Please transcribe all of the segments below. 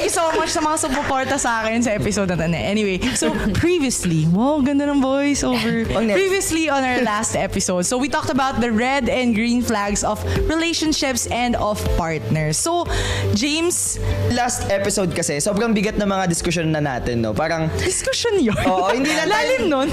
So much sa mga sumuporta sa akin sa episode na to. Anyway, so previously, wow, ganda ng voice over. Previously on our last episode, so we talked about the red and green flags of relationships and of partners. So, James, last episode kasi, sobrang bigat na mga diskusyon na natin, no? Parang discussion yun? Oo, hindi lang lalim nun.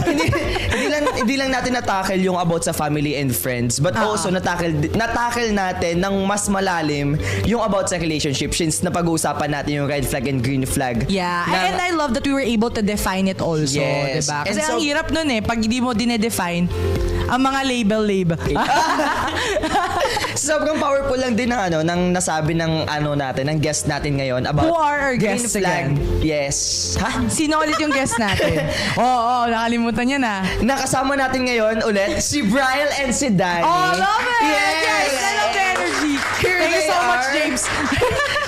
hindi lang natin na-tackle yung about sa family and friends, but also na-tackle natin ng mas malalim yung about sa relationship since napag-uusapan natin yung red flag and green flag. Yeah, and I love that we were able to define it also, yes. Diba? Kasi ang hirap nun pag hindi mo dinedefine ang mga label. Sobrang powerful lang din ng nasabi ng ng guest natin ngayon about who are our green guests flag. again? Yes. Ha? Sino ulit yung guest natin? Oo, nakalimutan niya na. Nakasama natin ngayon ulit si Brian and si Danny. Oh, love it! Yes! I love the energy. Thank you so much, James.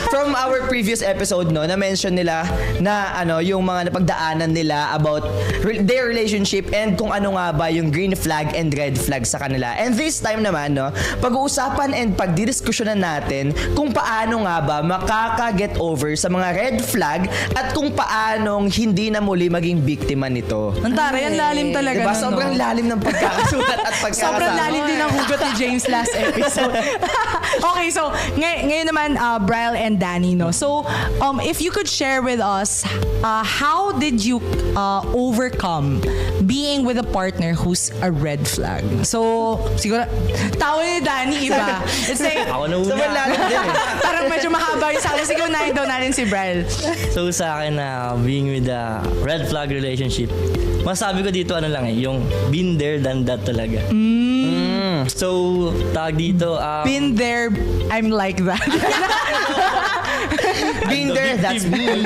From our previous episode, no, na-mention nila na yung mga napagdaanan nila about their relationship and kung ano nga ba yung green flag and red flag sa kanila. And this time naman, no, pag-uusapan and pagdidiskusyonan natin kung paano nga ba makaka-get over sa mga red flag at kung paanong hindi na muli maging biktima nito. Ang taray, ang lalim talaga. Diba? Sobrang lalim ng pagkakasulat at pagkakasama. Sobrang lalim din ang hugot ni James last episode. Okay, so ngayon naman, Brian and Danny, no? So, if you could share with us, how did you overcome being with a partner who's a red flag? So, siguro, tawa ni Danny, iba. It's like, ako na una. Sobrang lalim din parang medyo mahaba yung sabi. Siguro nahin daw natin si Brian. So sa akin being with a red flag relationship, masabi ko dito yung been there, done that talaga. So, tag dito, Been there, I'm like that. Been there, that's me.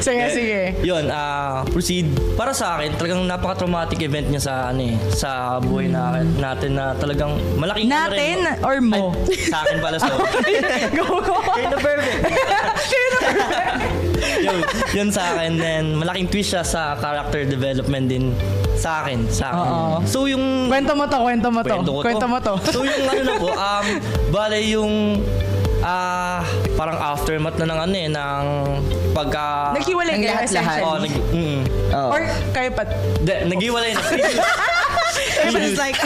Sige. Yun, proceed. Para sa akin, talagang napaka-traumatic event niya sa buhay natin na talagang malaking Natin or mo? Sa akin pala, so. Go. You're the perfect. Yun sa akin, then malaking twist siya sa character development din sa akin. Oo. So yung Kwento mo to. So yung bale yung parang aftermath na ng pagka Naghiwalay kayo lahat-lahat. essentially. Or kayo pa? Naghiwalay na. Everyone's like,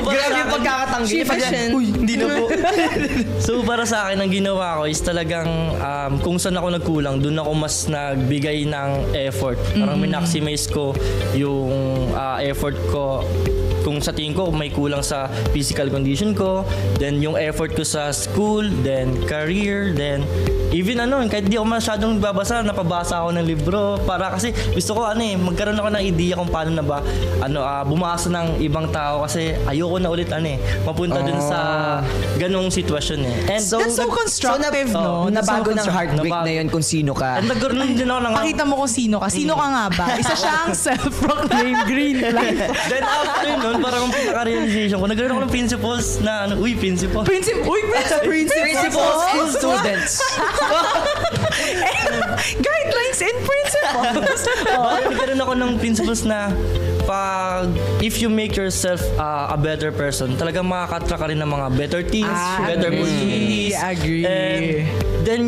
grabe yung pagkakatanggi. Uy, hindi na po. So para sa akin, ang ginawa ko is talagang kung saan ako nagkulang, doon ako mas nagbigay ng effort. Parang minaximize ko yung effort ko. Kung sa tingin ko may kulang sa physical condition ko, then yung effort ko sa school, then career, then even kahit di ako masyadong babasa, napabasa ako ng libro para kasi gusto ko magkaroon ako ng idea kung paano na ba bumasa ng ibang tao kasi ayoko na ulit mapunta dun sa ganung sitwasyon And That's so constructive, no? Nabago ng heartbreak na yun kung sino ka. And nagkaroon din ako ng Pakita mo kung sino ka. Sino ka nga ba? Isa siyang self-proclaimed green flag. then after nun, parang pinaka-realization ko, nagkaroon ako ng principles na Principals and students. Guidelines and principles. Nagkaroon ako ng principles na if you make yourself a better person, talagang makakatra ka rin ng mga better things, better opportunities. Agree. And then,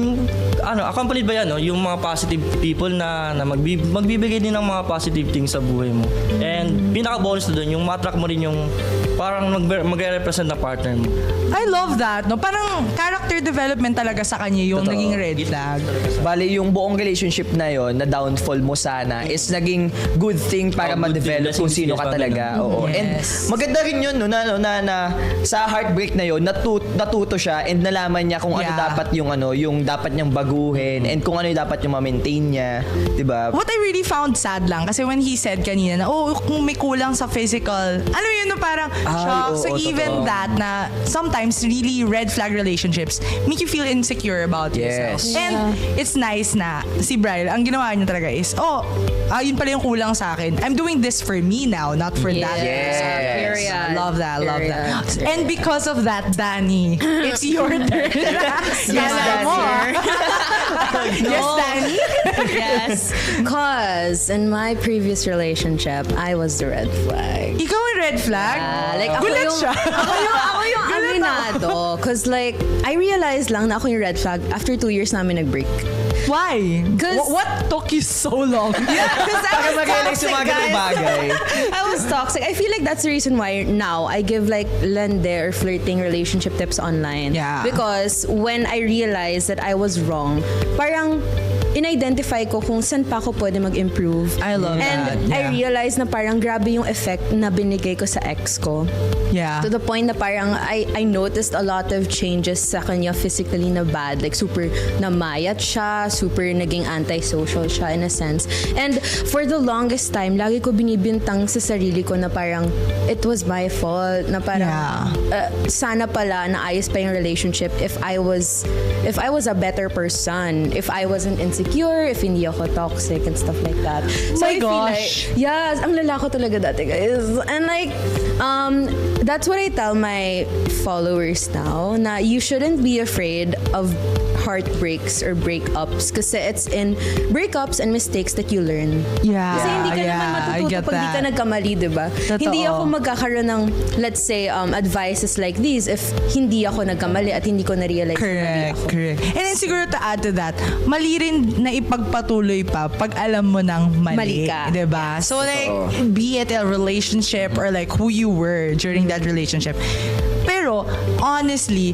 accompanied ba yan, yung mga positive people na magbibigay din ng mga positive things sa buhay mo. And pinaka-bonus na doon, yung matrack mo rin yung parang mag-represent na partner mo. I love that, no? Parang character development talaga sa kanya yung naging red flag. Bali, yung buong relationship na yon na downfall mo sana is naging good thing para ma-develop kung sino ka talaga. Oo. Yes. And maganda rin yun, no, na sa heartbreak na yon natuto siya and nalaman niya kung ano dapat yung dapat niyang baguhin baguhin and kung ano yung dapat yung ma-maintain niya, 'di ba? What I really found sad lang kasi when he said kanina na kung may kulang sa physical, ano yun no, parang shock. oo, So even totoo. that na sometimes really red flag relationships make you feel insecure about yourself. Yes. And it's nice na si Brian, ang ginawa niya talaga is, yun pala yung kulang sa akin. I'm doing this for me now, not for that. Yes. I love that. Period. And because of that, Danny, it's your turn. Yes, Alam mo, Yes, Danny. Yes. Cause in my previous relationship, I was the red flag. Ikaw yung red flag? Like Gulat siya. Ako yung aminado. Cause like, I realized lang na ako yung red flag after 2 years namin nag-break. Why? 'Cause- What took you so long? Because Para mag-realize yung mga ganung bagay. I was toxic. I feel like that's the reason why now I give like lende or flirting relationship tips online. Yeah. Because when I realized that I was wrong, parang in-identify ko kung saan pa ako pwede mag-improve. I love And that. I Yeah. realized na parang grabe yung effect na binigay ko sa ex ko. Yeah. To the point na parang I noticed a lot of changes sa kanya physically na bad. Like super namayat siya, super naging antisocial siya in a sense. And for the longest time, lagi ko binibintang sa sarili ko na parang it was my fault. Na parang sana pala naayos pa yung relationship if I was a better person. If I wasn't insecure, if hindi ako toxic and stuff like that. So My I feel gosh. like, yes, ang lalako talaga dati, guys. And like, that's what I tell my followers now, na you shouldn't be afraid of heartbreaks or breakups kasi it's in breakups and mistakes that you learn. Yeah. Kasi hindi ka naman I matututo get pag di ka that. nagkamali, di ba? Totoo. Hindi ako magkakaroon ng, let's say, advices like these if hindi ako nagkamali at hindi ko na-realize na mali ako. Correct. And then siguro to add to that, mali rin na ipagpatuloy pa pag alam mo ng mali. Mali ka. Diba? So like, be it a relationship or like who you were during that relationship. Pero, honestly,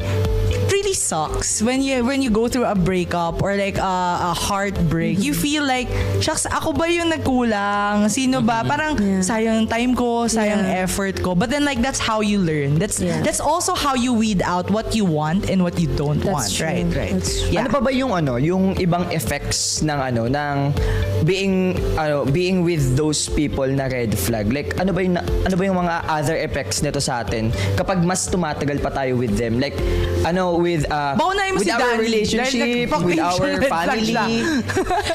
it really sucks when you go through a breakup or like a heartbreak. You feel like, shucks, ako ba yung nagkulang? Sino ba? Parang sayang time ko, sayang effort ko. But then like that's how you learn. That's also how you weed out what you want and what you don't want. That's true. Right. That's true. Yeah. Ano pa ba yung ibang effects ng being with those people na red flag? Like ano ba yung mga other effects nito sa atin kapag mas tumatagal pa tayo with them? Like with Baunahin mo with si our Danny. relationship, Dahil with our red flag family. siya.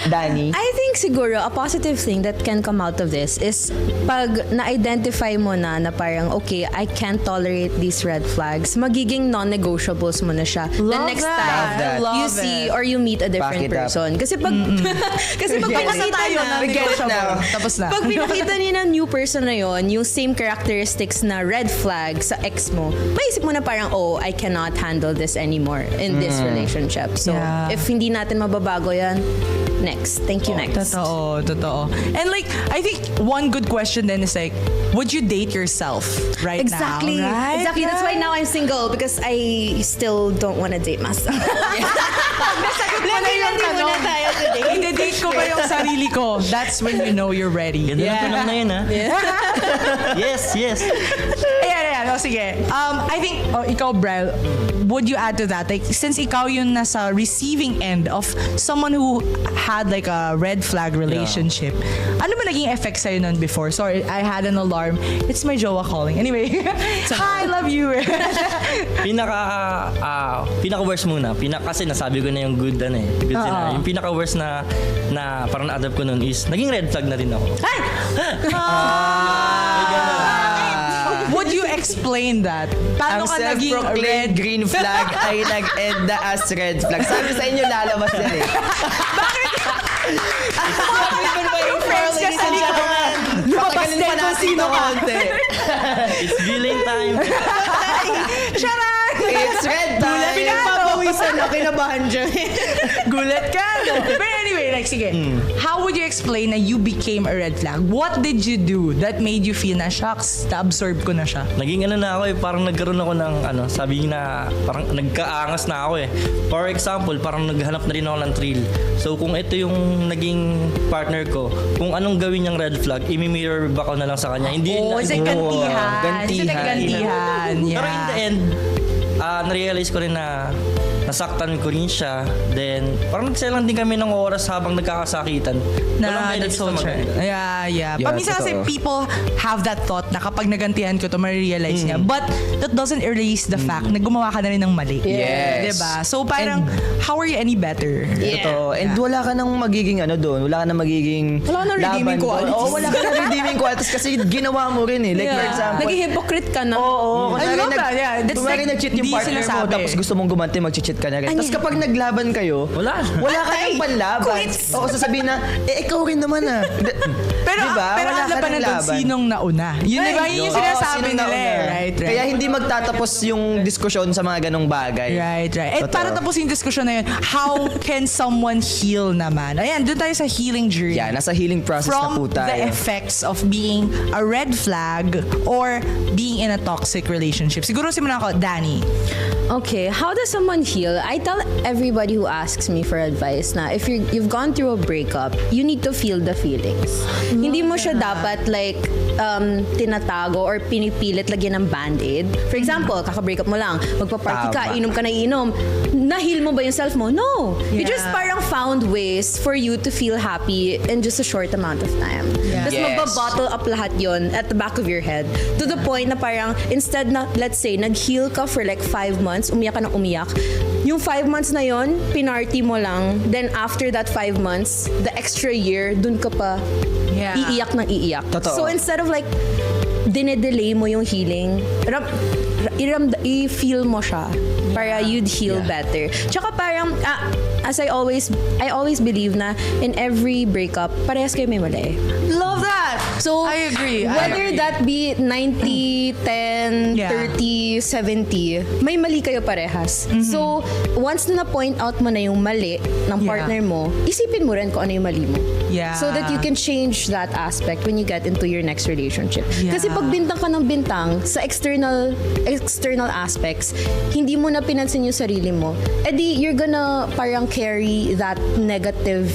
Danny? I think siguro a positive thing that can come out of this is pag na-identify mo na parang okay, I can't tolerate these red flags, magiging non-negotiables mo na siya. The Love next that. time I love you it. see or you meet a different Back it up. person. Kasi pag Tapos na pinakita tayo na, na We get it negotiable. now. Tapos na. pag pinakita niya ng new person na yon, yung same characteristics na red flag sa ex mo, maisip mo na parang, I cannot handle this anymore in this relationship. So, Yeah. if hindi natin mababago yan, next. Thank you, next. Totoo. And like, I think one good question then is like, would you date yourself right Exactly. now? Right? Exactly. That's why now I'm single because I still don't want to date myself. Landi muna tayo today. I-date ko ba yung sarili ko? That's when you know you're ready. Ganda ng tanong na yun, ha? Yes. Ayan. Sige. I think, ikaw, Brel, would you add to that? Like, since ikaw yung nasa receiving end of someone who had like a red flag relationship, ano ba naging effect sa'yo nun before? Sorry, I had an alarm. It's my jowa calling. Anyway, hi, love you. Pinaka-worst muna. Kasi nasabi ko na yung good scenario. Yung pinaka-worst na parang na-adapt ko nun is, naging red flag na rin ako. Would you explain that? Paano Ang ka naging self-proclaimed red? green flag ay nag-end na as red flag. Sabi sa inyo lalabas yan eh. Yung friends ka sa likod. Lumabas din kung sino ka. It's villain time. Sharon! It's red time. Pinagpapawisan na kinabahan dyan. Gulat ka, no? But anyway, like, sige. How would you explain na you became a red flag? What did you do that made you feel na, shucks, na-absorb ko na siya? Naging na ako parang nagkaroon ako ng sabi na parang nagkaangas na ako eh. For example, parang naghanap na rin ako ng thrill. So kung ito yung naging partner ko, kung anong gawin niyang red flag, imi-mirror ba ko na lang sa kanya. Hindi It's like gantihan. gantihan. It's like gantihan. Pero in the Yeah. end, na-realize ko rin na nasaktan ko rin siya. Then, parang nagselang din kami ng oras habang nagkakasakitan. Walang benefits na maganda. Yeah. Yeah, Paminsan kasi totoo. people have that thought na kapag nagantihan ko to, ma-realize niya. But that doesn't erase the fact na gumawa ka na rin ng mali. Yes. Diba? So parang, how are you any better? Totoo. And wala ka nang magiging doon. Wala ka nang magiging Wala ka nang redeeming qualities. Oo, wala ka nang redeeming qualities kasi ginawa mo rin eh. Like for example. Naging hypocrite ka na. Oo. I love that, yeah. That's Kunwari like, nag-cheat yung di partner mo sinasabi. tapos gusto mong gumanti, mag-cheat ka na rin. Tapos kapag naglaban kayo, Wala. wala ka nang panlaban. Oo, sasabihin na, ikaw rin naman ah. Pero, Diba? pero Wala ang ka laban ng na doon, laban. sinong nauna? Yun, diba? Yun yung Oo, sinasabi sinong nila nauna? eh. Right. Kaya hindi magtatapos yung diskusyon sa mga ganong bagay. Right. Eh, Totoo. para tapusin yung diskusyon na yun, how can someone heal naman? Ayan, doon tayo sa healing journey. Yeah, nasa healing process na po From tayo. the effects of being a red flag or being in a toxic relationship. Siguro simulan ako, Danny. Okay, how does someone heal? I tell everybody who asks me for advice na if you've gone through a breakup, you need to feel the feelings. Hindi mo siya dapat like tinatago or pinipilit lagyan ng band-aid. For example, kaka-breakup mo lang, magpa-party ka, Tama. inom ka na inom. Na-heal mo ba yung self mo? No. You Yeah. just parang found ways for you to feel happy in just a short amount of time. Yeah. Tapos Yes. magbabottle up lahat yon at the back of your head. To the point na parang instead na, let's say, nag-heal ka for like 5 months, umiyak ka ng umiyak. Yung 5 months na yon, pinarty mo lang. Then after that 5 months, the extra year, dun ka pa Yeah. iiyak ng iiyak. Totoo. So instead of like, dinedelay mo yung healing, i-feel mo siya para you'd heal better. Tsaka parang, as I always believe na in every breakup, parehas kayo may mali. Love that! So, I agree. Whether that be 90, 10, Yeah. 30, 70, may mali kayo parehas. So, once na na-point out mo na yung mali ng partner mo, isipin mo rin kung ano yung mali mo. Yeah. So that you can change that aspect when you get into your next relationship. Yeah. Kasi pag bintang ka ng bintang sa external aspects, hindi mo na pinansin yung sarili mo, edi you're gonna parang carry that negative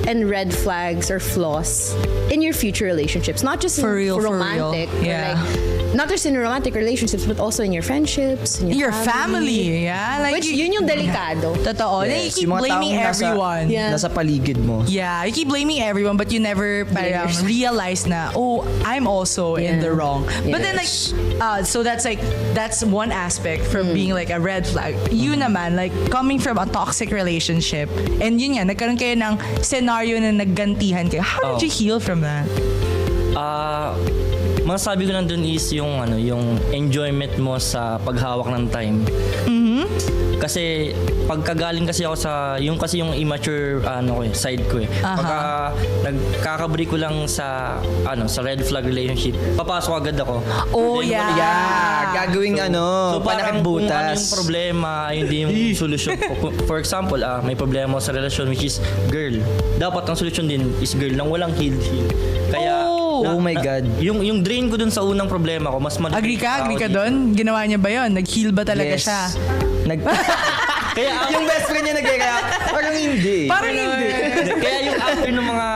and red flags or flaws in your future relationships. Not just For real, in for real. romantic. Or Yeah. like, not just in romantic relationships, but also in your friendships, in Your family, yeah? Like, Which, yun yung delikado. Totoo. Yes, You keep yung mga blaming taong everyone. Yeah. Nasa paligid mo. Yeah, you keep blaming everyone, but you never parang yourself. realize na, oh, I'm also in the Yeah. wrong. But then like, so that's one aspect from being like a red flag. You naman, like coming from a toxic relationship, and yun nga, nagkaroon kayo ng scenario na naggantihan kayo. How did you heal from that? Masasabi ko nandun is yung enjoyment mo sa paghawak ng time. Kasi pagkagaling kasi ako sa yung immature side ko eh. Pagka nagkakabreak ko lang sa red flag relationship, papasok agad ako. Oh, Then, yeah. Yeah, gagawing So parang kung ano panakit yung problema, yun din yung solusyon ko. For example, may problema ako sa relasyon which is girl. Dapat ang solusyon din is girl nang walang heal. Kaya Oh my God. Yung drain ko dun sa unang problema ko, mas malaki. Agree ka doon? Ginawa niya ba yun? Nag-heal ba talaga Yes. siya? Kaya Yung best friend niya nag-react, parang hindi. Parang hindi. Kaya yung after ng mga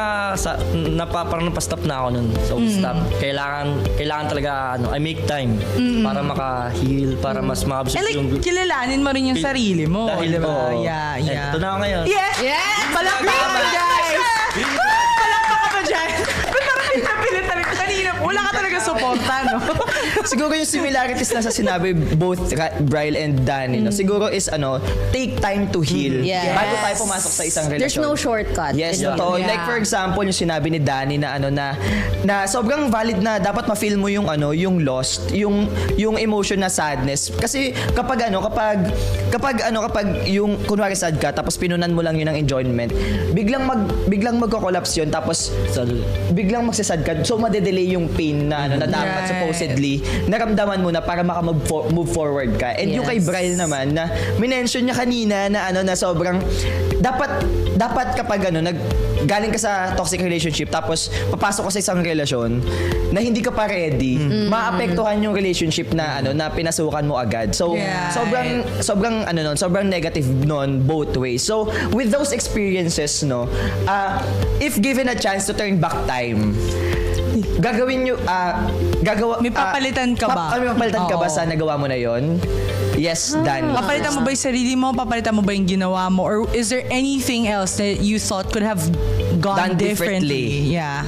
parang napastop na ako nun. So stop. Kailangan talaga I make time para maka-heal, para mas ma-absorb And like, yung kilalanin mo rin yung sarili mo. Dahil diba? oo. Yeah. Ito na ako ngayon. Yes! Yes! Palakpak ka guys! Palakpak ka ba dyan? Ba't parang pinapilit talaga? Kanina, wala ka talaga suporta, no? Siguro yung similarities na sa sinabi both Bryle and Danny, no? Siguro is take time to heal. Yes. Bago tayo pumasok sa isang relasyon. There's no shortcut. Yes, in totoo. healing. Like for example, yung sinabi ni Danny na na sobrang valid na dapat ma-feel mo yung yung lost, yung emotion na sadness. Kasi kapag yung kunwari sad ka tapos pinunan mo lang yun ng enjoyment, biglang magko-collapse yun tapos biglang magsasad ka. So madedelay yung pain na na dapat Right. supposedly naramdaman mo na para maka-move forward ka. And yung kay Yes. Bryle naman na minention niya kanina na na sobrang dapat kapag galing ka sa toxic relationship tapos papasok ka sa isang relasyon na hindi ka pa ready, maapektuhan yung relationship na na pinasukan mo agad. So Yeah. sobrang negative nun both ways. So with those experiences if given a chance to turn back time, gagawin nyo May papalitan ka ba? May papalitan ka ba Oo. sa nagawa mo na yon? Yes, Danny. Papalitan mo ba yung sarili mo? Papalitan mo ba yung ginawa mo? Or is there anything else that you thought could have gone Done differently. Yeah.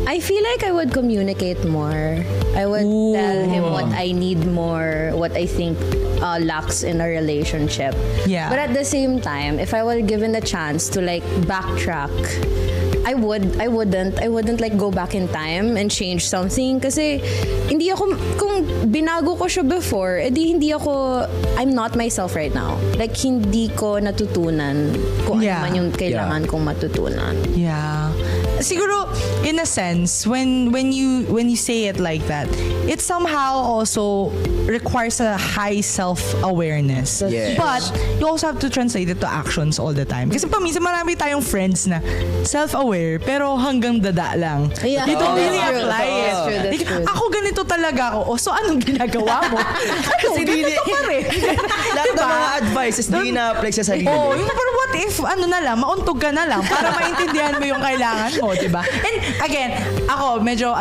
I feel like I would communicate more. I would tell him what I need more, what I think lacks in a relationship. Yeah. But at the same time, if I were given the chance to like backtrack, I wouldn't like go back in time and change something kasi hindi ako, kung binago ko siya before, hindi ako, I'm not myself right now. Like hindi ko natutunan kung ano man yung kailangan kong matutunan. Yeah. Siguro, in a sense, when you say it like that, it somehow also requires a high self-awareness. Yes. But you also have to translate it to actions all the time. Kasi paminsan marami tayong friends na self-aware pero hanggang dada lang. Yeah. You don't really That's true. apply it. That's true, that's Like, true. ako ganito talaga ako. O, so anong ginagawa mo? Kasi ganito pa rin. Lahat ng mga advices, di na-apply sa sarili. Oh, yung pero what if, mauntog ka na lang para maintindihan mo yung kailangan mo, diba? And again, ako, medyo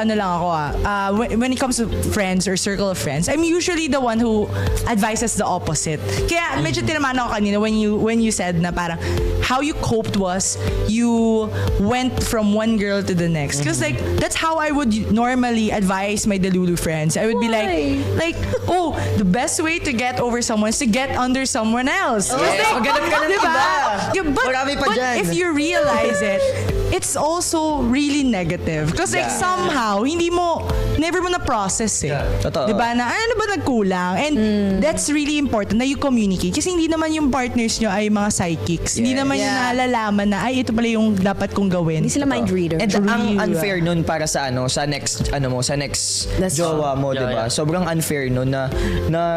when it comes to friends or circle of friends, I'm usually the one who advises the opposite. Kaya medyo tinamaan ako kanina when you said na parang how you coped was you went from one girl to the next. Because like, that's how I would normally advise my Delulu friends. I would be like, oh, the best way to get over someone is to get under someone else. Yes, maghanap ka ng Diba? iba. Yeah, Marami pa but dyan. if you realize it, it's also really negative. Because like somehow, never mo na-process eh. Totoo. Diba? Na ano ba nagkulang? And that's really important na you communicate. Kasi hindi naman yung partners nyo ay mga psychics. Hindi naman yung nalalaman na, ay, ito pala yung dapat kong gawin. Hindi sila mind reader. And ang unfair nun para sa next That's jowa mo, Yeah, 'di ba? yeah. Sobrang unfair nun na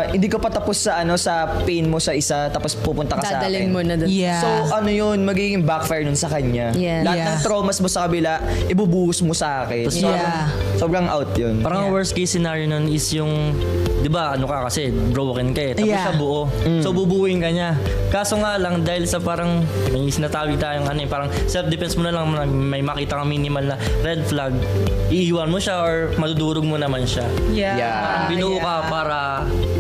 hindi ka pa tapos sa sa pain mo sa isa tapos pupunta ka sa Dadalhin akin. mo na doon. Yeah. So yun, magiging backfire nun sa kanya. Yeah. Lahat Yeah. ng traumas mo sa kabila, ibubuhos mo sa akin. So, Yeah. sobrang out yun. Parang worst case scenario nun is yung, di ba, ano ka kasi, broken ka eh. Tapos Yeah. siya buo. So, bubuuin ka niya. Kaso nga lang, dahil sa parang, may sinatawag tayong parang self-defense mo na lang, may makita kang minimal na red flag, iiwan mo siya or madudurog mo naman siya. Yeah. Binuo ka para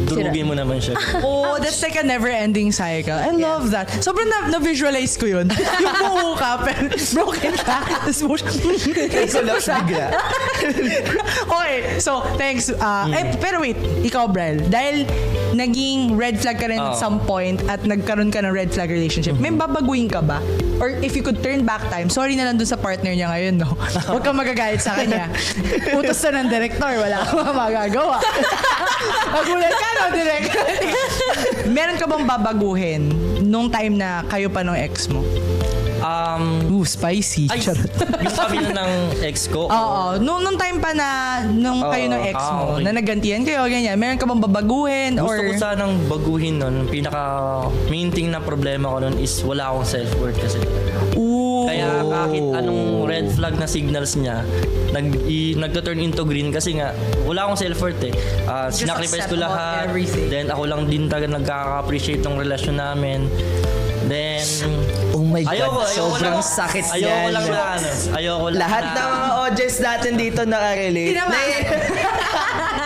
durugin mo naman siya. Oh, that's like a never-ending cycle. I love that. Sobrang na-visualize ko yun. Yung buo ka, pero broken ka. Tapos mo Collapse bigla. Okay, so thanks. Pero wait, ikaw, Brel, dahil naging red flag ka rin at some point at nagkaroon ka ng red flag relationship, may babaguhin ka ba? Or if you could turn back time, sorry na lang dun sa partner niya ngayon, no? Huwag kang magagalit sa kanya. Utos na ng director, wala kang magagawa. Magulat ka, no, director? Meron ka bang babaguhin nung time na kayo pa nung ex mo? Spicy. Ay, Charot. yung kami na ng ex ko. Oo. Nung time pa na, nung kayo ng ex mo, okay. na naggantian kayo, ganyan, meron ka bang babaguhin? Gusto Or ko sanang baguhin nun. Pinaka main thing na problema ko nun is wala akong self-worth kasi. Ooh. Kaya kahit anong red flag na signals niya, nagto-turn into green kasi nga wala akong self-worth eh. Sinacrifice ko accept lahat. everything. Then ako lang din talaga nagkaka-appreciate ng relasyon namin. Then Oh my God, ayoko sobrang lang, sakit ayoko yan. lang na ayoko lang Lahat na, ng mga audience natin dito nakarelate.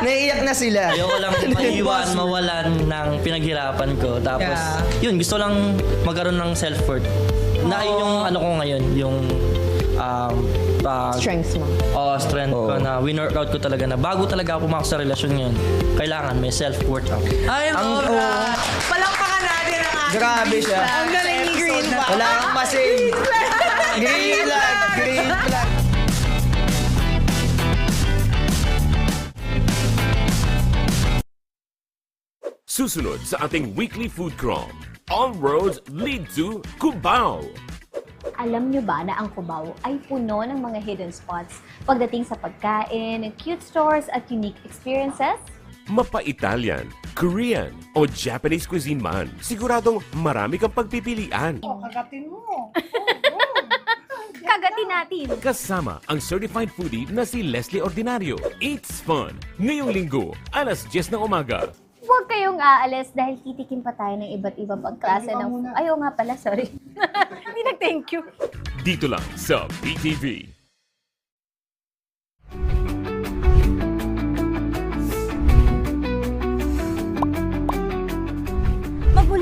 Naiiyak na sila. ayoko lang mawalan ng pinaghirapan ko. Tapos yun, gusto lang magkaroon ng self-worth. Na yun yung ano ko ngayon, yung Strengths mo. strength ko na win-workout ko talaga na bago talaga ako pumasok sa relasyon ngayon, kailangan may self-worth ako. I love that. Palakpakan natin ang ating Grabe green siya. flag Ang galing ni episode Green. ba? Wala kang masing. Green flag. Green flag. Susunod sa ating weekly food crawl. All roads lead to Cubao. Alam nyo ba na ang Cubao ay puno ng mga hidden spots pagdating sa pagkain, cute stores at unique experiences? Mapa-Italian, Korean o Japanese cuisine man, siguradong marami kang pagpipilian. Kagatin natin! Kasama ang certified foodie na si Leslie Ordinario. It's fun! Ngayong linggo, alas 10 ng umaga. Huwag kayong aalis dahil titikim pa tayo ng iba't ibang pagklase ng... Ayaw nga pala, sorry. Hindi nag-thank you. Dito lang sa PTV.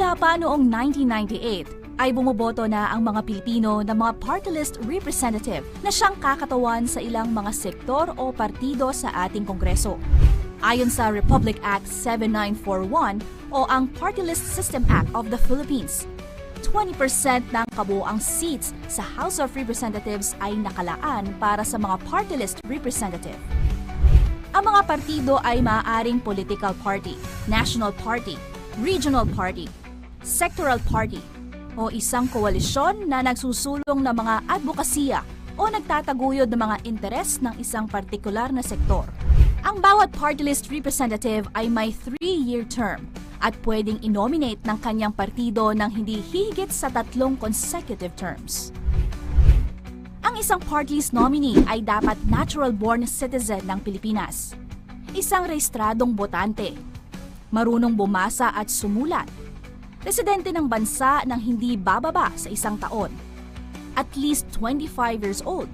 Mula pa noong 1998, ay bumoboto na ang mga Pilipino ng mga party list representative na siyang kakatawan sa ilang mga sektor o partido sa ating Kongreso. Ayon sa Republic Act 7941 o ang Party List System Act of the Philippines, 20% ng kabuoang seats sa House of Representatives ay nakalaan para sa mga party list representative. Ang mga partido ay maaaring political party, national party, regional party, sectoral party, o isang koalisyon na nagsusulong ng mga advokasya o nagtataguyod ng mga interes ng isang partikular na sektor. Ang bawat party list representative ay may 3-year term at pwedeng inominate ng kanyang partido ng hindi hihigit sa 3 consecutive terms. Ang isang party list nominee ay dapat natural-born citizen ng Pilipinas, isang rehistradong botante, marunong bumasa at sumulat, residente ng bansa ng hindi bababa sa 1 taon, at least 25 years old,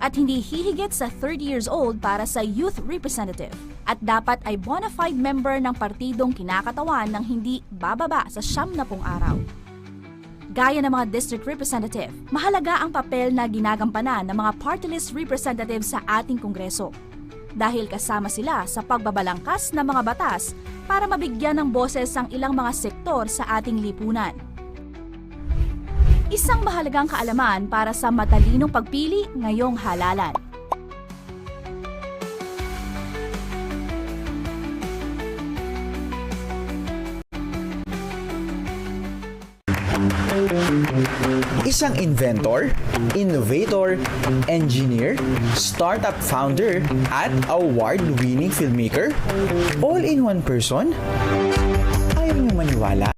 at hindi hihigit sa 30 years old para sa youth representative, at dapat ay bona fide member ng partidong kinakatawan ng hindi bababa sa 90 araw. Gaya ng mga district representative, mahalaga ang papel na ginagampanan ng mga party list representatives sa ating Kongreso dahil kasama sila sa pagbabalangkas ng mga batas para mabigyan ng boses ang ilang mga sektor sa ating lipunan. Isang mahalagang kaalaman para sa matalinong pagpili ngayong halalan. Isang inventor, innovator, engineer, startup founder, at award-winning filmmaker? All in one person? Ayaw niyo maniwala?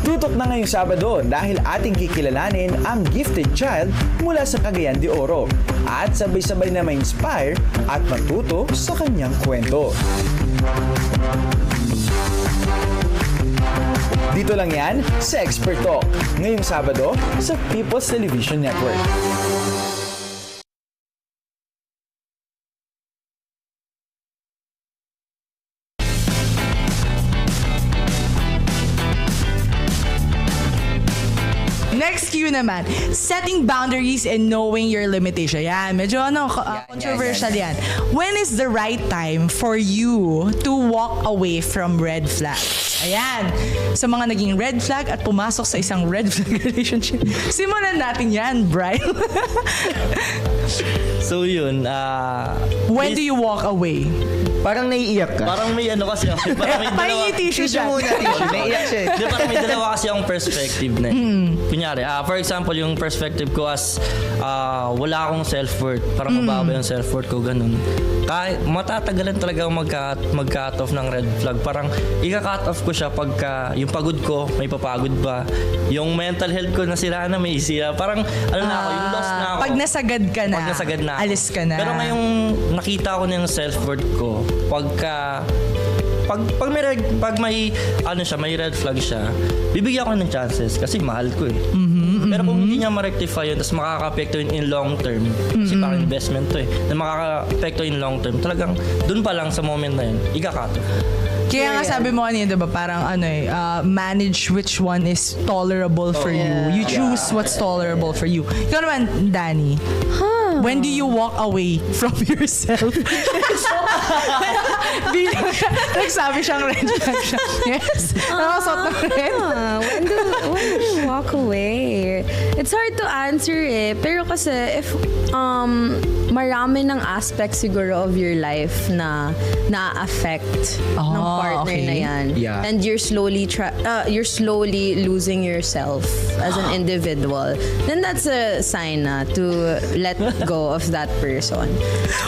Tutok na ngayong Sabado dahil ating kikilalanin ang gifted child mula sa Cagayan de Oro at sabay-sabay na ma-inspire at matuto sa kanyang kwento. Dito lang yan sa Expert Talk, ngayong Sabado sa People's Television Network. Next cue naman, setting boundaries and knowing your limitation. Yan, medyo controversial yan. When is the right time for you to walk away from red flags? Ayan, sa mga naging red flag at pumasok sa isang red flag relationship. Simulan natin yan, Brian. So yun, When do you walk away? Parang naiiyak ka. parang may ano kasi ako, parang may dalawa. Pahingiti siya Tissue dyan. muna, tissue. Naiiyak siya eh. Di, parang may dalawa kasi akong perspective na kunyari, for example, yung perspective ko as wala akong self-worth, parang mababa yung self-worth ko, ganun. Kahit matatagalan talaga akong mag-cut off ng red flag. Parang ika-cut off ko siya pagka yung pagod ko, may papagod ba. Yung mental health ko nasira na, may isira. Parang ano na ako, yung lost na ako. Pag nasagad ka na, Pag nasagad na ako. alis ka na. Pero ngayong nakita ko na yung self-worth ko, pag may ano siya, may red flag siya, bibigyan ko ng chances kasi mahal ko eh. Pero kung hindi niya ma-rectify yun, tapos makaka-apekto yun in long term, kasi parang investment to eh, na makaka-apekto in long term, talagang dun pa lang sa moment na yun, ikakato. Kaya nga sabi mo kanina, diba, parang manage which one is tolerable for you. You choose what's tolerable for you. Ikaw naman, Danny. When do you walk away from yourself? Nagsabi siyang red flag siya. Yes. Nakasot na red. When do you walk away? It's hard to answer eh. Pero kasi if marami ng aspects siguro of your life na na-affect ng partner na yan. Yeah. And you're slowly losing yourself as an individual. Then that's a sign na to let go of that person.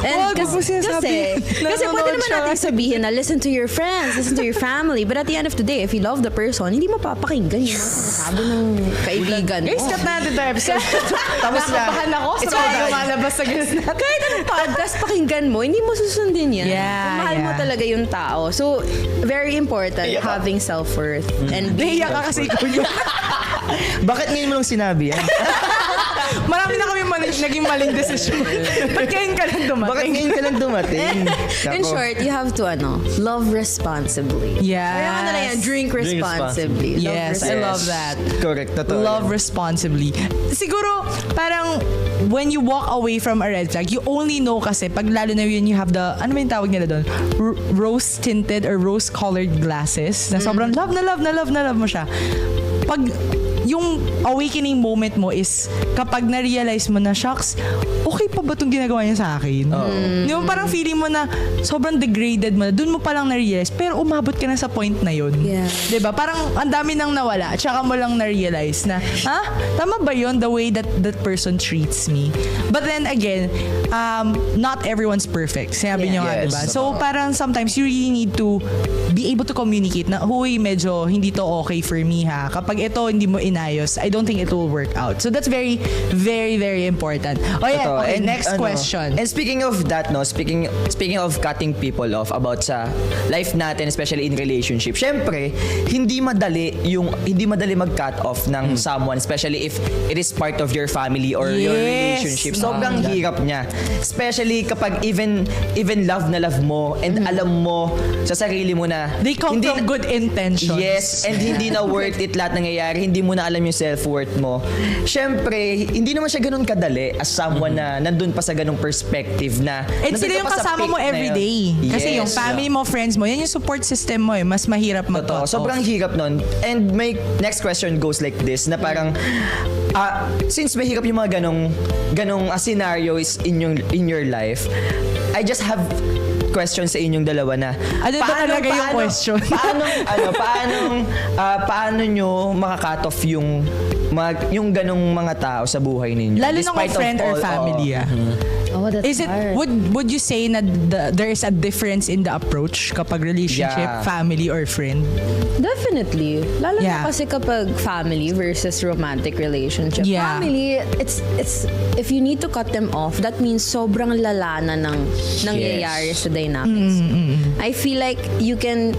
And Wag mo sinasabi. kasi pwede naman natin sabihin na listen to your friends, listen to your family. But at the end of the day, if you love the person, hindi mo papakinggan yung sinasabi ng kaibigan mo. Guys, cut natin ito episode. Tapos na. Nakabahan ako sa mga lumalabas sa gilid. Kahit anong podcast, pakinggan mo, hindi mo susundin yan. Yeah, Kung mahal mo talaga yung tao. So, very important, having self-worth. And Nahiya ka kasi ikaw yun. Bakit ngayon mo lang sinabi yan? Marami na kami naging maling decision? Ba't ngayon ka lang Bakit dumating? ngayon ka lang dumating? In Nako. short, you have to love responsibly. Yes. Parang ano na yan, drink responsibly. Love Yes, I love that. Correct, totoo. Love yan. responsibly. Siguro, parang when you walk away from a red flag, you only know kasi pag lalo na yun you have the, ano ba yung tawag nila doon? Rose-tinted or rose-colored glasses na sobrang love mo siya. Pag yung awakening moment mo is kapag na-realize mo na, shucks, okay pa ba itong ginagawa niya sa akin? Di ba parang feeling mo na sobrang degraded mo na, dun mo palang na-realize, pero umabot ka na sa point na yun. Yeah. Di ba? Parang ang dami nang nawala, at saka mo lang na-realize na, tama ba yun the way that that person treats me? But then again, not everyone's perfect. Sinabi niyo nga, Yes. di ba? So parang sometimes you really need to be able to communicate na, huy, medyo hindi to okay for me ha. Kapag ito hindi mo inayos, I don't think it will work out. So that's very, very, very important. Oh yeah, Totoo. okay, And next question. And speaking of that, no, speaking of cutting people off about sa life natin, especially in relationship. Syempre, hindi madali mag-cut off ng someone, especially if it is part of your family or your Yes. relationship. Sobrang hirap niya. Especially kapag even love na love mo and alam mo sa sarili mo na They come hindi from good intentions. Yes, and hindi na worth it lahat nangyayari. Hindi mo na alam yung self-worth mo. Syempre, hindi naman siya ganun kadali as someone na nandun pa sa ganung perspective na And nandun sila ka yung pa sa kasama peak mo na yun. everyday. Kasi Yes. yung family mo, friends mo, yan yung support system mo eh. Mas mahirap Totoo. mag-cut Sobrang off. hirap nun. And my next question goes like this, na parang, since mahirap yung mga ganong scenarios in your life, I just have question sa inyong dalawa na Ano ba talaga yung question? paano nyo maka-cut off yung ganong mga tao sa buhay ninyo? Lalo na Despite kung of friend or all- family Oh, that's Is it, hard. would you say na there is a difference in the approach kapag relationship, Yeah. family, or friend? Definitely. Lalo Yeah. na kasi kapag family versus romantic relationship. Yeah. Family, it's if you need to cut them off, that means sobrang lala na ng nangyayari sa dynamics. I feel like you can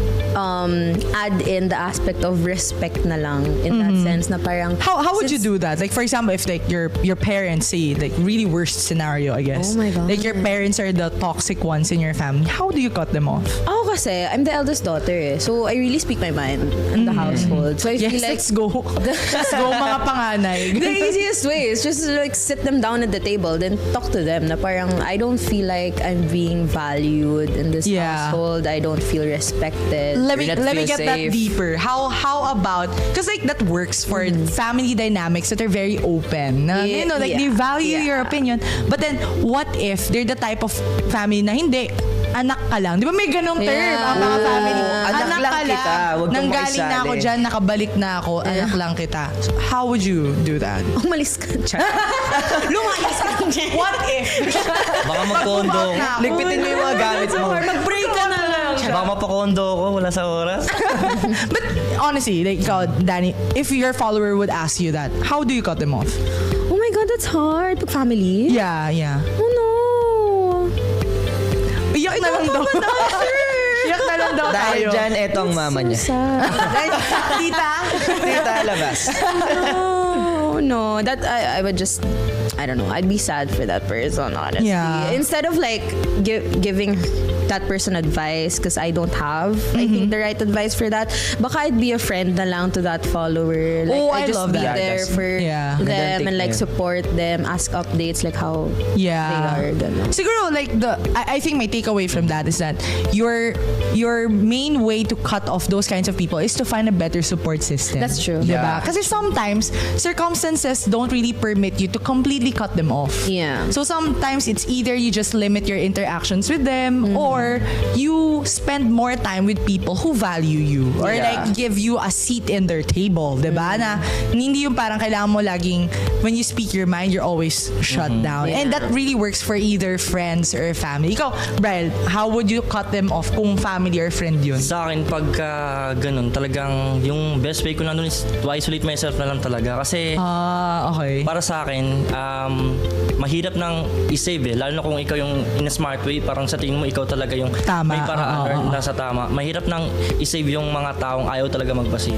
add in the aspect of respect na lang in that sense na parang How would you since- do that? Like for example, if like your parents say like really worst scenario, I guess. Oh my God. Like your parents are the toxic ones in your family. How do you cut them off? Ako kasi, I'm the eldest daughter eh. So I really speak my mind in the household. So I Yes, feel like let's go. Let's go mga panganay. the easiest way is just to like sit them down at the table, then talk to them na parang I don't feel like I'm being valued in this Yeah. household. I don't feel respected. Let me Will not get feel that safe. deeper. How about, because like that works for family dynamics that are very open. Na, you know, like they value your opinion. But then what if they're the type of family na hindi, anak ka lang. Di ba may ganong term Yeah. ang mga family? Anak lang kita, wag kang Nanggaling na ako makisali. dyan, nakabalik na ako, anak lang kita. So, how would you do that? Umalis ka dyan. Lumayas ka dyan. What if? Baka magkondo ako. Ligpitin mo yung mga gamit mo. Mag-break ka na lang. Baka mapakondo ako, wala sa oras. But honestly, like ikaw, Danny, if your follower would ask you that, how do you cut them off? Oh my God, that's hard. Pag family? Yeah. Oh no. Iyak na lang daw. Iyak na lang daw Dahil tayo. dyan, eto ang mama niya. Tita? Tita, labas. No. That I would just, I don't know. I'd be sad for that person, honestly. Yeah. Instead of like giving that person advice because I don't have, I think, the right advice for that. Baka I'd be a friend na lang to that follower. Like, Oh, I just love be that. there for Yeah. them Magandang and like take na yun. support them, ask updates like how Yeah. they are. Ganun. Siguro like I think my takeaway from that is that your main way to cut off those kinds of people is to find a better support system. That's true. Diba? Yeah. Kasi sometimes circumstances don't really permit you to completely cut them off. Yeah. So sometimes it's either you just limit your interactions with them or you spend more time with people who value you or Yeah. like give you a seat in their table, 'di ba? Na hindi yung parang kailangan mo laging when you speak your mind, you're always shut down. And that really works for either friends or family. Ikaw, Brian, how would you cut them off kung family or friend yun? Sa akin, pagka ganun, talagang yung best way ko na dun is to isolate myself na lang talaga. Kasi Okay. para sa akin, mahirap nang i-save lalo na kung ikaw yung in a smart way, parang sa tingin mo ikaw talaga yung Tama. may paraan Oo, or oo. nasa tama. Mahirap nang i-save yung mga taong ayaw talaga magbasave.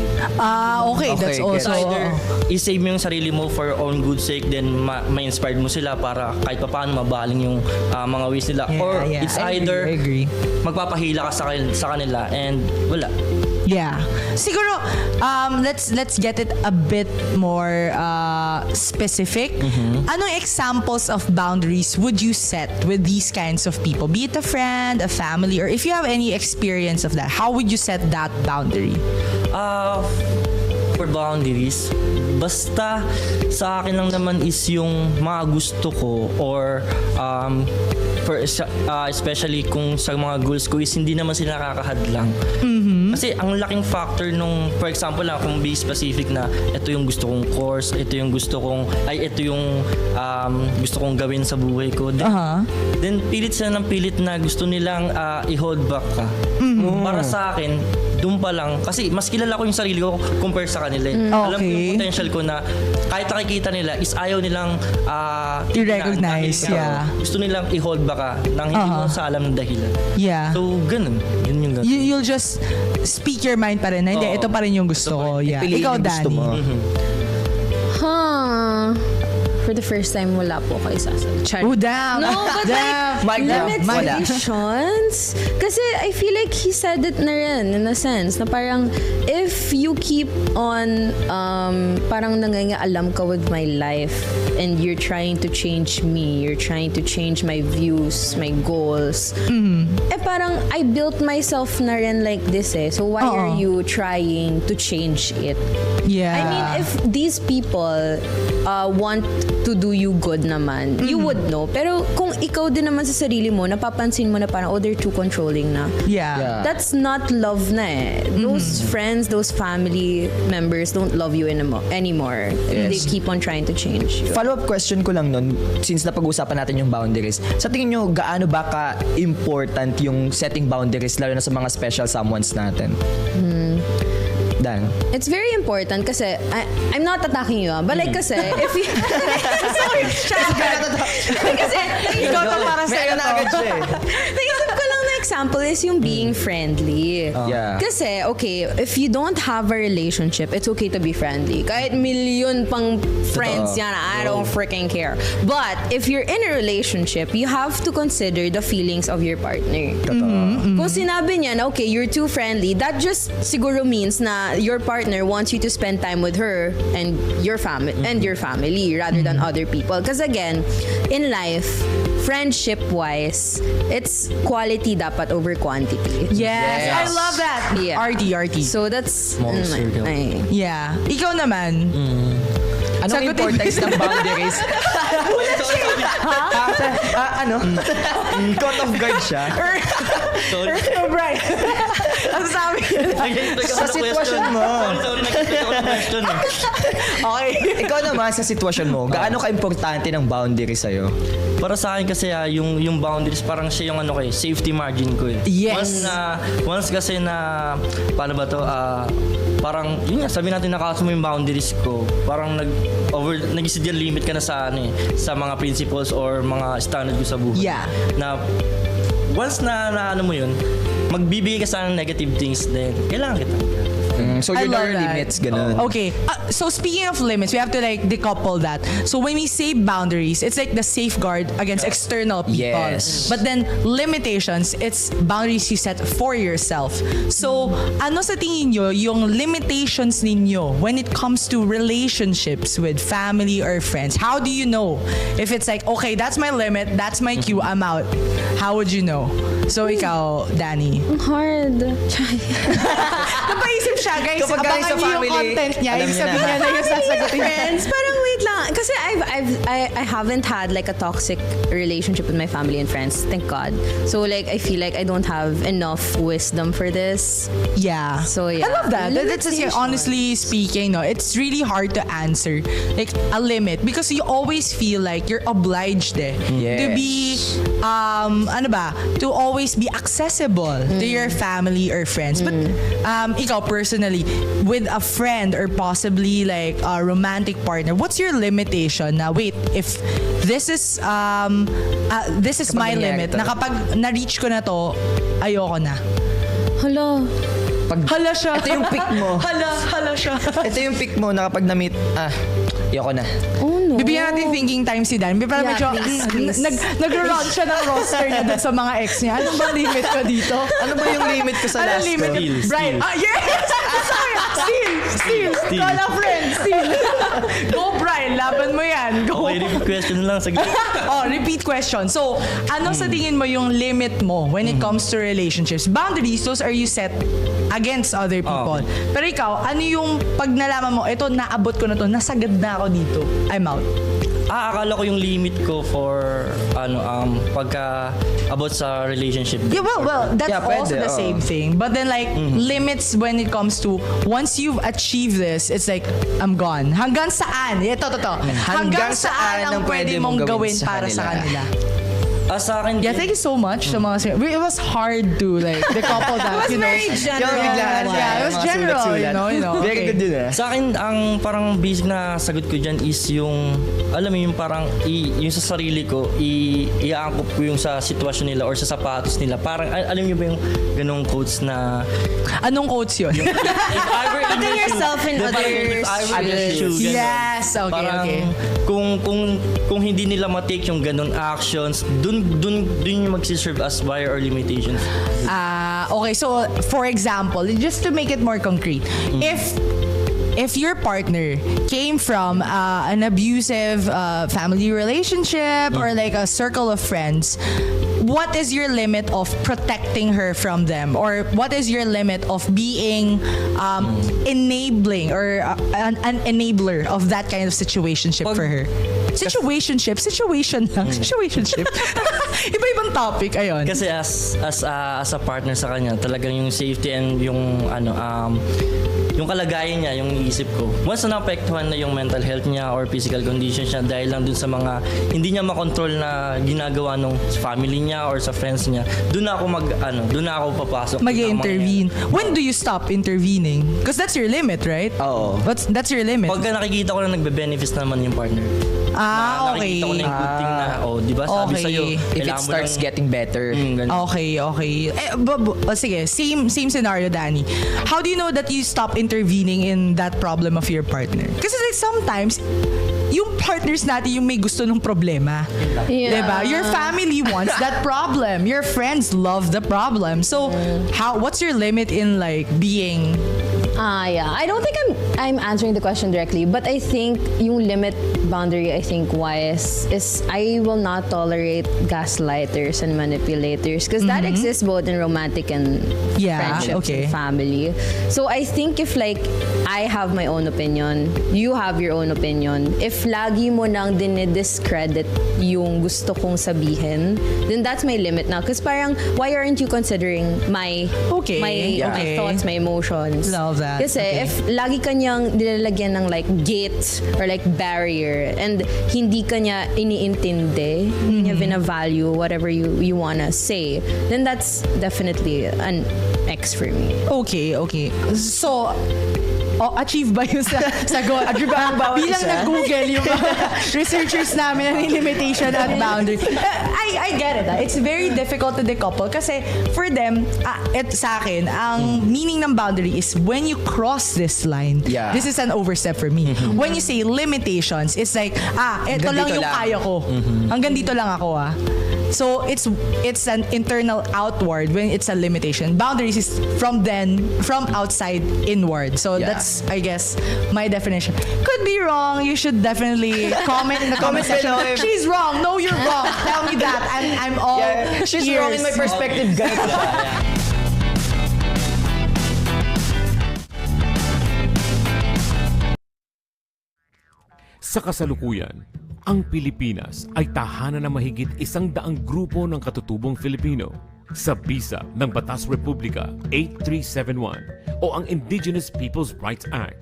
Okay, that's Okay, also... Either i-save mo yung sarili mo for your own good sake, then ma-inspired mo sila para kahit pa paano mabaling yung mga ways nila. Or it's either I agree. magpapahila ka sa kanila and wala. Yeah. Siguro, let's get it a bit more specific. Anong examples of boundaries would you set with these kinds of people? Be it a friend, a family, or if you have any experience of that, how would you set that boundary? For boundaries, basta sa akin lang naman is yung mga gusto ko or especially kung sa mga goals ko is hindi naman sila nakakahadlang. Kasi ang laking factor nung, for example lang, kung be specific na ito yung gusto kong course, ito yung gusto kong gawin sa buhay ko. Then pilit sila ng pilit na gusto nilang i-hold back ka. Para sa akin, doon pa lang. Kasi mas kilala ko yung sarili ko compare sa kanila. Alam ko yung potential ko na kahit nakikita nila is ayaw nilang I-recognize, dahil yeah. gusto nilang i-hold back ka nang hindi mo sa alam ng dahilan. Yeah. So, ganun. Yun yung ganun. You'll just speak your mind pa rin. Hindi, Oo. ito pa rin yung gusto ko. Yeah. Piliin Ikaw, yung gusto Danny. mo. For the first time, wala po kayo sasagot. Char. Oh, damn. No, but Damn. Mic down. limitations? Kasi I feel like he said it na rin in a sense na parang if you keep on parang nangangaalam ka with my life and you're trying to change me, you're trying to change my views, my goals, parang I built myself na rin like this so why are you trying to change it? Yeah. I mean, if these people want to do you good naman, you would know. Pero kung ikaw din naman sa sarili mo, napapansin mo na parang, they're too controlling na. Yeah. That's not love na Those friends, those family members don't love you anymore. They keep on trying to change you. Follow-up question ko lang nun, since napag-usapan natin yung boundaries. Sa tingin nyo, gaano ba ka-important yung setting boundaries, lalo na sa mga special someones natin? Dan? It's very important kasi I'm not attacking you but like kasi if you kasi Ikaw to para sa Meron na agad siya naisip ko lang na example is yung being friendly. Yeah. Kasi, okay, if you don't have a relationship, it's okay to be friendly. Kahit million pang friends yan, I don't freaking care. But, if you're in a relationship, you have to consider the feelings of your partner. Kung sinabi niya na, okay, you're too friendly, that just siguro means na your partner wants you to spend time with her and your family rather than other people. Because again, in life, friendship-wise, it's quality dapat over quantity. Yes. I love that. Yeah. RT. So that's Small circle. Yeah. Ikaw naman. Anong Sagutin importance ng boundaries? Caught off guard siya. Sorry. Brian. Ang sabi Sa sitwasyon mo. Sorry, nag-expect ako ng question Okay. Ikaw naman, sa sitwasyon mo, gaano ka-importante ng boundaries sa'yo? Para sa akin kasi yung boundaries parang siya yung safety margin ko Yes. Once kasi na paano ba to parang yun nga sabi natin nakasama mo yung boundaries ko parang nag-exceed yung limit ka na sa sa mga principles or mga standard ko sa buhay. Yeah. Na once na ano mo yun magbibigay ka sa ng negative things then kailangan kita. So I you know love your that. limits, ganun. Okay. So speaking of limits, we have to decouple that. So when we say boundaries, it's like the safeguard against external people. Yes. But then limitations, it's boundaries you set for yourself. So ano sa tingin nyo yung limitations ninyo when it comes to relationships with family or friends? How do you know if it's like, okay, that's my limit, that's my cue, I'm out? How would you know? So ikaw, Danny. hard. Napaisip siya, guys. Kapag galing sa Abangan niyo yung family, content niya. alam Ibig niya sabihin na. niya na yung sasagutin niya. Friends, parang wait lang. Kasi I haven't had like a toxic relationship with my family and friends. Thank God. So like I feel like I don't have enough wisdom for this. Yeah. So, yeah. I love that. That's just, Limitations. honestly speaking, no, it's really hard to answer like a limit because you always feel like you're obliged to be to always be accessible to your family or friends. But ikaw personally with a friend or possibly like a romantic partner, what's your your limitation na wait, if this is my limit, nangyari to. na kapag na-reach ko na to, ayoko na. Hala. Hala siya. Ito yung pick mo. Hala siya. Ito yung pick mo na kapag na-meet, ayoko na. Oh no. Bibigyan natin thinking time si Dan. Para Yeah, medyo, please. nag-run siya ng roster niya dun sa mga ex niya. Anong ba limit ko dito? Ano ba yung limit ko sa Anong last limit? ko? Brian. Yes! Sorry. Steal. Call a friend. Steal. Go, Brian. Laban mo yan. Go. Okay, repeat question lang. Saglit. Repeat question. So, ano sa tingin mo yung limit mo when it comes to relationships? Boundaries, those are you set against other people. Pero ikaw, ano yung pag nalaman mo, ito, naabot ko na to, nasagad na ako dito, I'm out. Akala ko yung limit ko for pagka about sa relationship. Yeah, well, that's Yeah, also pwede, the same thing. But then like, limits when it comes to, once you've achieved this, it's like, I'm gone. Hanggang saan? Ito. Hanggang saan ang pwede mong gawin para sa kanila? Sa akin, Yeah, thank you so much sa mga it was hard to like the couple that, you know. very general. Yung biglaan Yeah, it was mga general, sulat-sulat. you know. Very Okay. good din sa akin, ang parang basic na sagot ko dyan is yung, alam mo yung parang, yung sa sarili ko, iaangkop ko yung sa sitwasyon nila or sa sapatos nila. Parang, alam niyo ba yung ganong quotes na, Anong quotes yun? if I were in Putting your yourself in shoes, others' if I were in your shoes. shoes, ganun. Yes, okay, Parang, okay. Kung hindi nila ma-take yung ganun actions, dun yung magsiserve as barrier or limitations. Okay, so for example, just to make it more concrete, if your partner came from an abusive family relationship or like a circle of friends, what is your limit of protecting her from them? Or what is your limit of being enabling or an enabler of that kind of situationship for her? Situation lang. Situationship. Iba-ibang topic, ayun. Kasi as a partner sa kanya, talagang yung safety and yung yung kalagayan niya, yung iisip ko. Once na naapektuhan na yung mental health niya or physical condition niya dahil lang dun sa mga hindi niya makontrol na ginagawa nung family niya or sa friends niya, dun na ako papasok. Mag-intervene. When do you stop intervening? Because that's your limit, right? Oo. That's your limit. Pagka nakikita ko na nagbe-benefits naman yung partner. Na Okay. nakikita ko na yung good thing na, di ba sabi Okay. sa'yo, If it kailangan mo starts ng- getting better. ganun. Okay. Sige, same scenario, Danny. How do you know that you stop intervening in that problem of your partner? Kasi like sometimes, yung partners natin yung may gusto ng problema. Yeah. Diba? Your family wants that problem. Your friends love the problem. So, what's your limit in like being... Yeah. I don't think I'm answering the question directly, but I think yung limit boundary I think wise is I will not tolerate gaslighters and manipulators because that exists both in romantic and Yeah, friendships okay. and family. So I think if like I have my own opinion, you have your own opinion, if lagi mo nang dinidiscredit yung gusto kong sabihin, then that's my limit now. Because parang, why aren't you considering my Okay, okay. thoughts, my emotions? Love that. Kasi Okay. if lagi kanyang nilalagyan ng like gate or like barrier and hindi kanya iniintindi, hindi niya binavalue whatever you wanna say, then that's definitely an X for me. Okay. So, achieve ba yun sa sagot? Achieve ba ang bawat Bilang isa? nag-google yung mga researchers namin ng limitation at boundary. I get it. It's very difficult to decouple kasi for them, sa akin, ang meaning ng boundary is when you cross this line, Yeah. this is an overstep for me. When you say limitations, it's like, ito Hanggang lang dito yung lang. kaya ko. Hanggang dito lang ako So it's an internal outward when it's a limitation. Boundaries is from outside inward. So Yeah. that's, I guess, my definition. Could be wrong. You should definitely comment in the comment section. below if- She's wrong. No, you're wrong. Tell me that. I'm all She's ears. wrong in my perspective. Ganito. Sa kasalukuyan, ang Pilipinas ay tahanan ng mahigit 100 grupo ng katutubong Filipino sa bisa ng Batas Republika 8371 o ang Indigenous Peoples' Rights Act.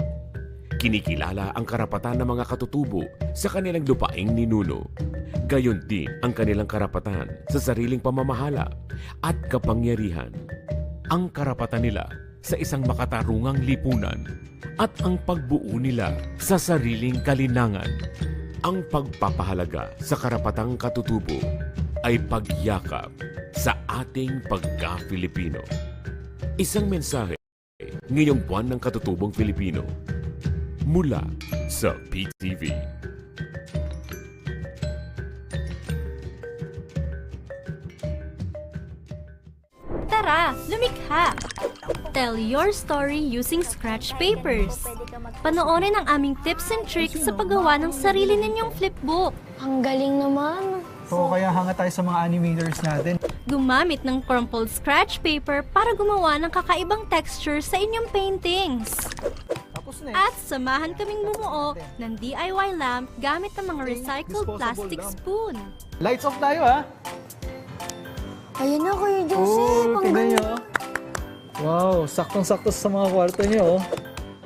Kinikilala ang karapatan ng mga katutubo sa kanilang lupaing ninuno. Gayon din ang kanilang karapatan sa sariling pamamahala at kapangyarihan. Ang karapatan nila sa isang makatarungang lipunan at ang pagbuo nila sa sariling kalinangan. Ang pagpapahalaga sa karapatang katutubo ay pagyakap sa ating pagka-Filipino. Isang mensahe ngayong buwan ng katutubong Filipino mula sa PTV. Tara, lumikha! Tell your story using scratch papers. Panoorin ang aming tips and tricks sa paggawa ng sarili ninyong flipbook. Ang galing naman. Oo, kaya hanga tayo sa mga animators natin. Gumamit ng crumpled scratch paper para gumawa ng kakaibang texture sa inyong paintings. Tapos At samahan kaming bumuo ng DIY lamp gamit ng mga recycled plastic spoon. Lights off tayo, ha? Ayun na, Kuya Joseph. Oo, Ang tignan galing. nyo. Wow, saktong-sakto sa mga kwarto nyo, oh.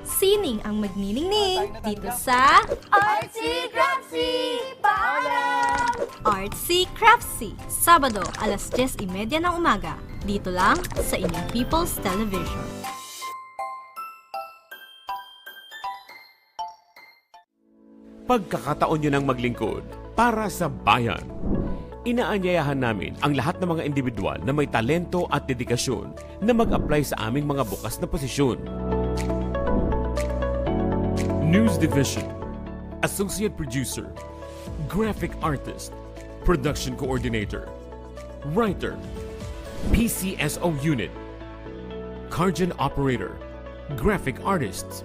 Sining ang magniningning dito sa Artsy Craftsy! Paalam! Artsy Craftsy, Sabado, alas 10:30 ng umaga. Dito lang sa inyong People's Television. Pagkakataon nyo ng maglingkod para sa bayan. Inaanyayahan namin ang lahat ng mga individual na may talento at dedikasyon na mag-apply sa aming mga bukas na posisyon. News Division, Associate Producer, Graphic Artist, Production Coordinator, Writer, PCSO Unit, Cargen Operator, Graphic Artists.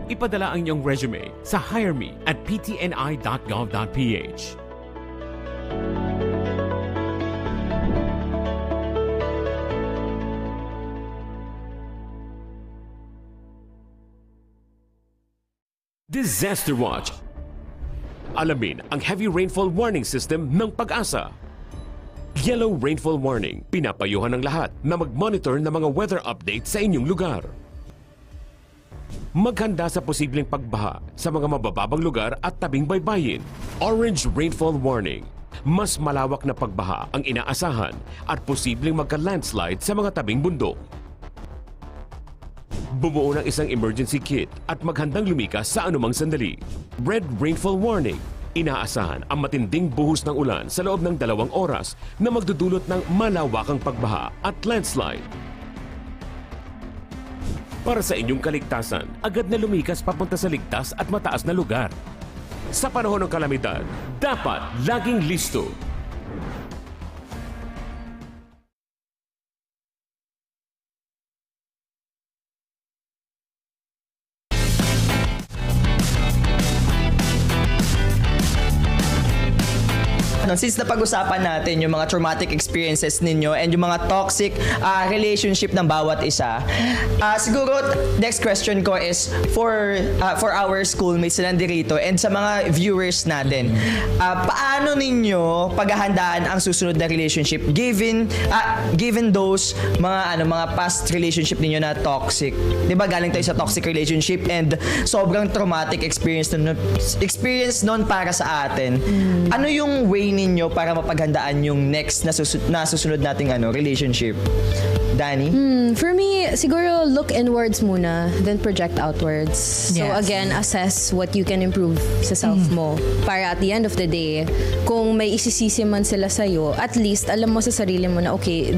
Ipadala ang inyong resume sa hireme@ptni.gov.ph. Disaster Watch. Alamin ang heavy rainfall warning system ng Pag-asa. Yellow rainfall warning. Pinapayuhan ng lahat na mag-monitor ng mga weather update sa inyong lugar. Maghanda sa posibleng pagbaha sa mga mabababang lugar at tabing baybayin. Orange rainfall warning. Mas malawak na pagbaha ang inaasahan at posibleng magka-landslide sa mga tabing bundok. Bumuo ng isang emergency kit at maghandang lumikas sa anumang sandali. Red rainfall warning. Inaasahan ang matinding buhos ng ulan sa loob ng 2 oras na magdudulot ng malawakang pagbaha at landslide. Para sa inyong kaligtasan, agad na lumikas papunta sa ligtas at mataas na lugar. Sa panahon ng kalamidad, dapat laging listo. Since napag-usapan natin yung mga traumatic experiences ninyo and yung mga toxic relationship ng bawat isa, siguro next question ko is for our schoolmates na nandito and sa mga viewers natin, paano ninyo paghahandaan ang susunod na relationship given those mga past relationship ninyo na toxic? 'Di ba galing tayo sa toxic relationship and sobrang traumatic experience nun para sa atin. Ano yung way ninyo para mapaghandaan yung next na susunod nating relationship? Danny? For me, siguro look inwards muna, then project outwards. So Yes. again, assess what you can improve sa self mo. Para at the end of the day, kung may isisisi man sila sa'yo, at least alam mo sa sarili mo na, okay,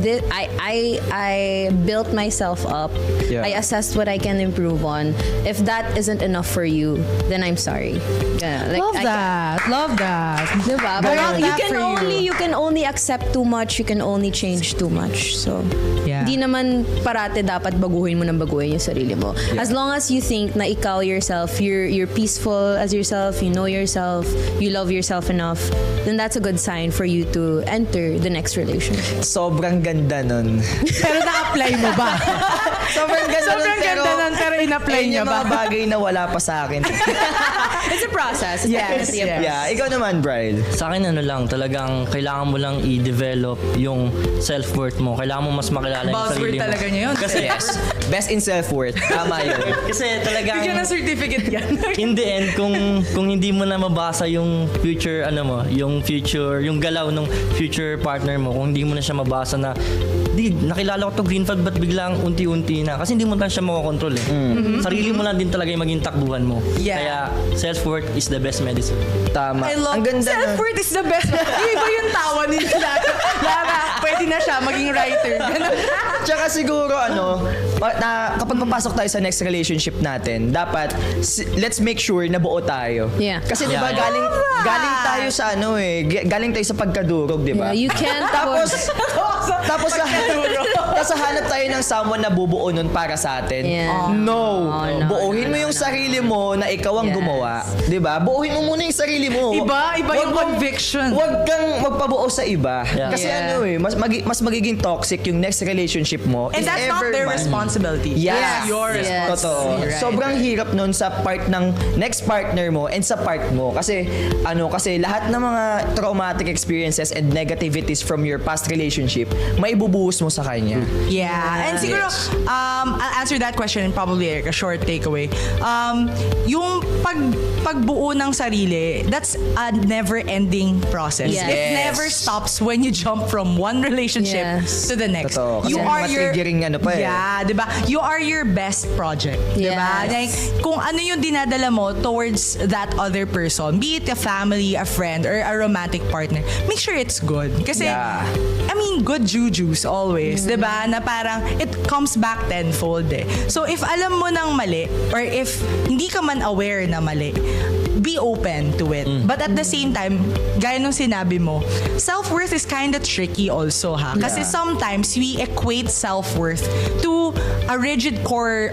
I built myself up. Yeah. I assessed what I can improve on. If that isn't enough for you, then I'm sorry. Like, Love that. Diba? But Parang not for you. you can only accept too much, you can only change too much. So, Yeah. hindi naman parate dapat baguhin mo ng baguhin yung sarili mo. As long as you think na ikaw yourself, you're peaceful as yourself, you know yourself, you love yourself enough, then that's a good sign for you to enter the next relationship. Sobrang ganda nun. Pero na-apply mo ba? Sobrang ganda Sobrang ganda nun, pero in-apply ayun niya yung ba? mga bagay na wala pa sa akin. It's a process. It's Yes, definitely a yes. Yeah, ikaw naman, Bryle. Sa akin talagang kailangan mo lang i-develop yung self-worth mo. Kailangan mo mas makilala yung Buzzword sarili mo. talaga niya yun. Kasi, Yes. Best in self-worth. Tama yun. kasi talagang Bigyan ng certificate yan. in the end, kung hindi mo na mabasa yung future, yung galaw ng future partner mo, kung hindi mo na siya mabasa na nakilala ko to green flag, ba't biglang unti-unti na? Kasi hindi mo na siya makokontrol eh. Sarili mo lang din talaga yung maging takbuhan mo. Yeah. Kaya self-worth is the best medicine. Tama. I love Ang ganda nun. self-worth is the best. Iba yung tawa nila. Lara, pwede na siya maging writer. Tsaka siguro kapag papasok tayo sa next relationship natin, dapat let's make sure na buo tayo. Yeah. Kasi 'di ba Yeah. galing tayo sa galing tayo sa pagkadurog, 'di ba? Yeah, you can't Tapos hanap tayo ng someone na bubuo nun para sa atin. Yeah. No. No, Buuhin mo yung sarili mo na ikaw ang Yes. gumawa, 'di ba? Buuhin mo muna yung sarili mo. Iba yung Wag conviction. Huwag kang magpabuo sa iba. Yeah. Kasi Yeah. mas magiging toxic yung next relationship mo. And if that's not ever their man. responsibility. Yes. It's your Yes. responsibility. Totoo. Right. Sobrang hirap nun sa part ng next partner mo and sa part mo. Kasi lahat ng mga traumatic experiences and negativities from your past relationship, maibubuhos mo sa kanya. Yeah. And siguro, I'll answer that question in probably like a short takeaway. Yung pagbuo ng sarili, that's a never-ending process. Yes. It never stops when you jump from one relationship Yes. to the next. Totoo. Kasi mga triggering Yeah, di ba? You are your best project. Di ba? Yes. Like, kung ano yung dinadala mo towards that other person, be it a family, a friend, or a romantic partner, make sure it's good. Kasi, Yeah. I mean, good jujus always, di ba? Na parang, it comes back tenfold eh. So, if alam mo ng mali, or if hindi ka man aware na mali, be open to it. But at the same time, gaya nung sinabi mo, self-worth is kind of tricky also ha. Kasi sometimes we equate self-worth to a rigid core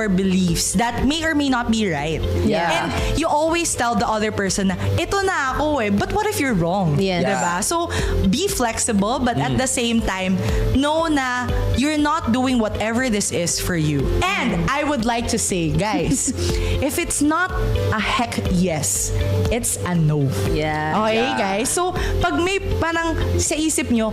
beliefs that may or may not be right. Yeah. And you always tell the other person na, ito na ako eh, but what if you're wrong? Yes. Diba? So, be flexible, but at the same time, know na you're not doing whatever this is for you. And I would like to say, guys, if it's not a heck yes, it's a no. Yeah. Okay, Yeah. guys? So, pag may parang sa isip nyo,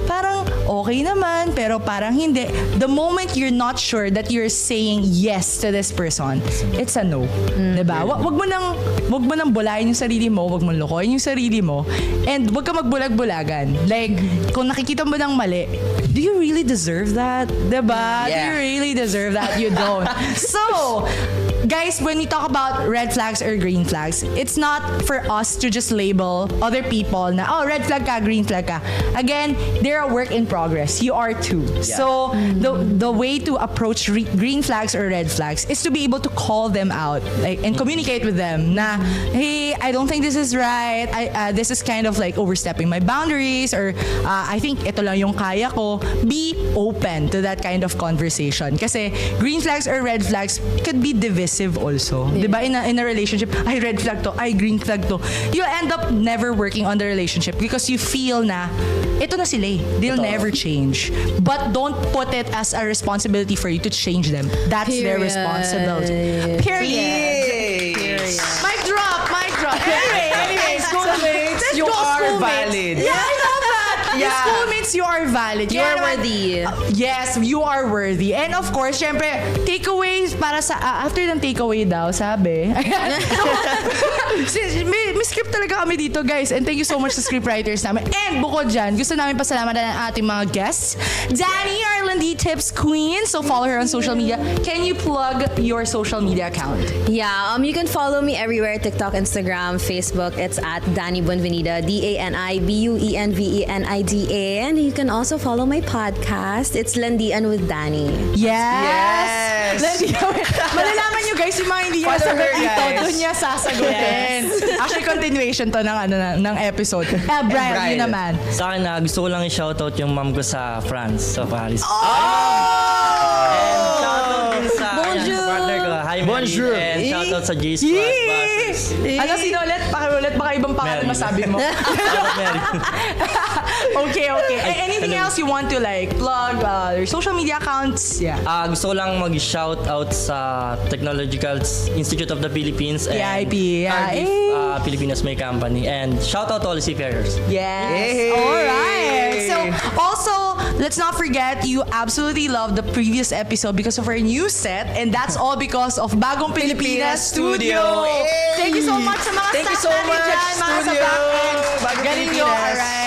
parang okay naman, pero parang hindi. The moment you're not sure that you're saying yes to this person, it's a no. Diba? Wag mo nang bulayin yung sarili mo, wag mo lokohin yung sarili mo, and wag ka magbulag-bulagan. Like, kung nakikita mo ng mali, do you really deserve that? Diba? Do Yeah. you really deserve that? You don't. So, guys, when we talk about red flags or green flags, it's not for us to just label other people na, oh, red flag ka, green flag ka. Again, they're a work in progress. You are too. So, the way to approach green flags or red flags is to be able to call them out, like, and communicate with them na, hey, I don't think this is right. This is kind of like overstepping my boundaries, or I think ito lang yung kaya ko. Be open to that kind of conversation. Kasi green flags or red flags could be divisive also. Diba? In a relationship, ay red flag to, ay green flag to. You'll end up never working on the relationship because you feel na, ito na sila eh. They'll never change. But don't put it as a responsibility for you to change them. That's their Period. responsibility. Period. Mic drop. Anyway, Schoolmates, let's you go, are schoolmates. valid. Yeah, I love that. Yeah. Schoolmates, you are valid. You are Kaya naman- worthy. Yes, you are worthy. And of course, syempre, takeaways para sa, after ng takeaway daw, sabi. may script talaga kami dito, guys. And thank you so much sa scriptwriters namin. And bukod dyan, gusto namin pasalamatan ang ating mga guests. Danny, our Lindy Tips Queen. So follow her on social media. Can you plug your social media account? Yeah, you can follow me everywhere, TikTok, Instagram, Facebook. It's at Danny Buenvenida, DANIBUENVENIDA. And you can also follow my podcast. It's Landian with Danny. Yes! Malalaman nyo guys, yung mga hindi niya Follow sagot her, dito, guys. doon niya sasagutin. Actually, continuation to ng episode. Brian, yun naman. Sa akin gusto ko lang i-shoutout yung mom ko sa France, sa Paris. Oh! And shoutout din sa Bonjour! partner ko. Hi, Mary. Bonjour. And shoutout sa J-Squad. Buses. Ano, sino ulit? Pakiulit, baka ibang pangalan Mary. masabi mo. Shoutout, Mary. Okay. Anything else you want to like plug? Your social media accounts? Yeah. Gusto ko lang mag-shoutout sa Technological Institute of the Philippines and TIP, yeah. Cardiff, Filipinas May Company. And shoutout to all the seafarers. Yes. Hey. Alright. so also, let's not forget, you absolutely love the previous episode because of our new set, and that's all because of Bagong Pilipinas Studio. Yay! Thank you so much sa mga Thank you staff so natin much, dyan, mga sa Studio. backend. Bagong Galing nyo, Pilipinas. alright.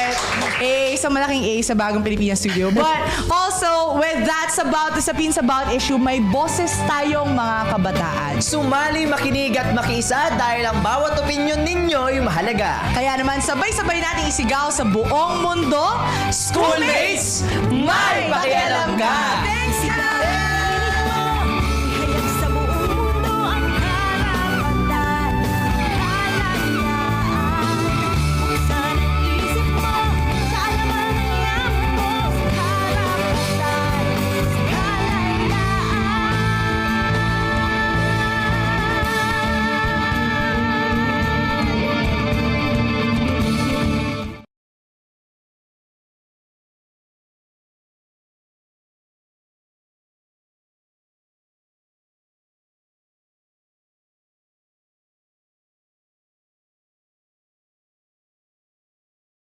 Sa malaking A sa Bagong Pilipinas Studio. But also, with that, sa Sapin sa Bawat Issue, may boses tayong mga kabataan. Sumali, makinig at makiisa dahil ang bawat opinion ninyo ay mahalaga. Kaya naman, sabay-sabay nating isigaw sa buong mundo, Schoolmates, may pakialam ka! Thanks,